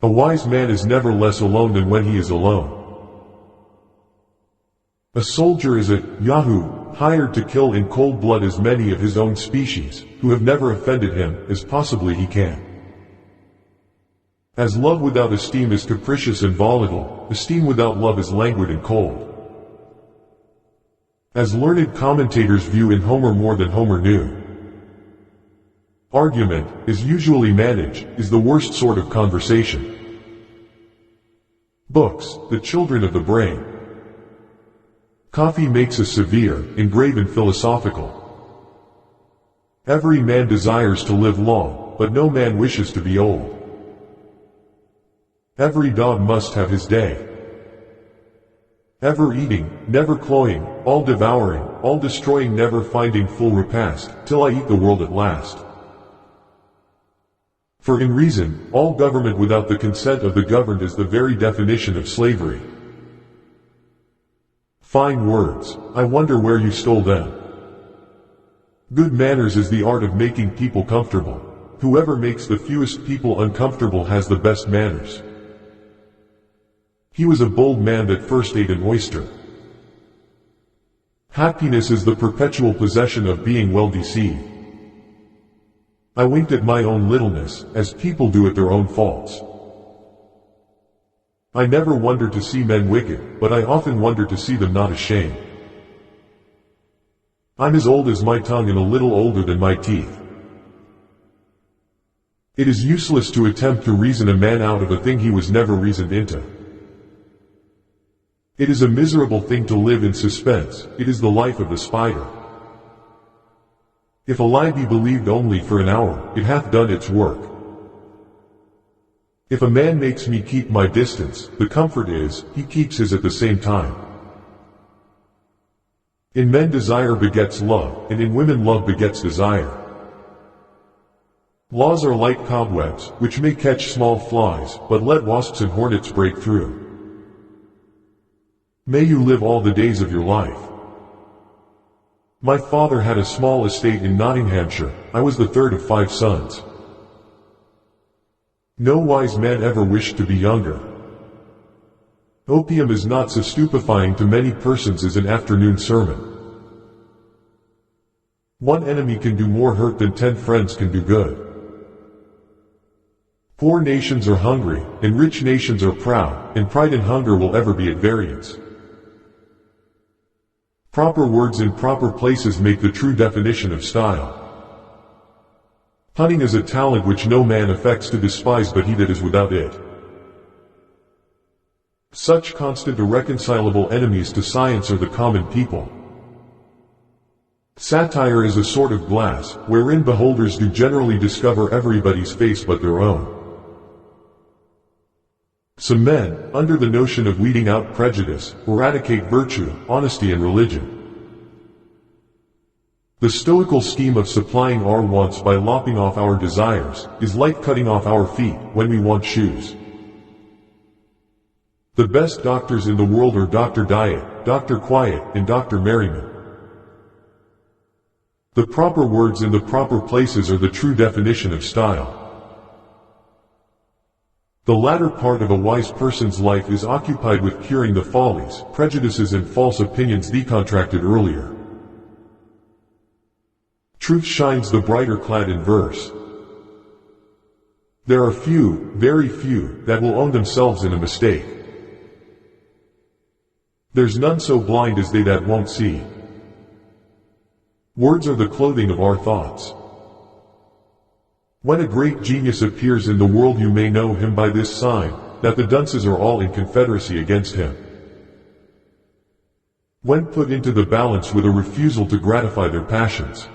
A wise man is never less alone than when he is alone. A soldier is a Yahoo, hired to kill in cold blood as many of his own species, who have never offended him, as possibly he can. As love without esteem is capricious and volatile, esteem without love is languid and cold. As learned commentators view in Homer more than Homer knew. Argument, is usually managed, is the worst sort of conversation. Books, the children of the brain. Coffee makes us severe, grave and philosophical. Every man desires to live long, but no man wishes to be old. Every dog must have his day. Ever eating, never cloying, all devouring, all destroying, never finding full repast, till I eat the world at last. For in reason, all government without the consent of the governed is the very definition of slavery. Fine words, I wonder where you stole them. Good manners is the art of making people comfortable. Whoever makes the fewest people uncomfortable has the best manners. He was a bold man that first ate an oyster. Happiness is the perpetual possession of being well deceived. I winked at my own littleness, as people do at their own faults. I never wonder to see men wicked, but I often wonder to see them not ashamed. I'm as old as my tongue and a little older than my teeth. It is useless to attempt to reason a man out of a thing he was never reasoned into. It is a miserable thing to live in suspense, it is the life of the spider. If a lie be believed only for an hour, it hath done its work. If a man makes me keep my distance, the comfort is, he keeps his at the same time. In men desire begets love, and in women love begets desire. Laws are light cobwebs, which may catch small flies, but let wasps and hornets break through. May you live all the days of your life. My father had a small estate in Nottinghamshire. I was the third of 5 sons. No wise man ever wished to be younger. Opium is not so stupefying to many persons as an afternoon sermon. One enemy can do more hurt than 10 friends can do good. Poor nations are hungry, and rich nations are proud, and pride and hunger will ever be at variance. Proper words in proper places make the true definition of style. Cunning is a talent which no man affects to despise but he that is without it. Such constant irreconcilable enemies to science are the common people. Satire is a sort of glass, wherein beholders do generally discover everybody's face but their own. Some men, under the notion of weeding out prejudice, eradicate virtue, honesty and religion. The stoical scheme of supplying our wants by lopping off our desires, is like cutting off our feet, when we want shoes. The best doctors in the world are Dr. Diet, Dr. Quiet, and Dr. Merriman. The proper words in the proper places are the true definition of style. The latter part of a wise person's life is occupied with curing the follies, prejudices and false opinions decontracted earlier. Truth shines the brighter clad in verse. There are few, very few, that will own themselves in a mistake. There's none so blind as they that won't see. Words are the clothing of our thoughts. When a great genius appears in the world you may know him by this sign, that the dunces are all in confederacy against him. When put into the balance with a refusal to gratify their passions.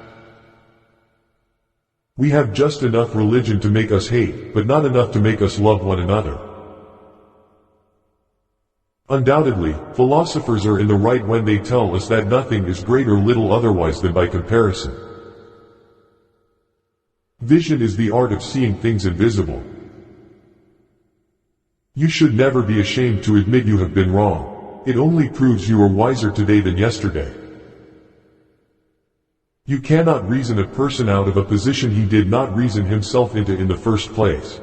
We have just enough religion to make us hate, but not enough to make us love one another. Undoubtedly, philosophers are in the right when they tell us that nothing is great or little otherwise than by comparison. Vision is the art of seeing things invisible. You should never be ashamed to admit you have been wrong. It only proves you are wiser today than yesterday. You cannot reason a person out of a position he did not reason himself into in the first place.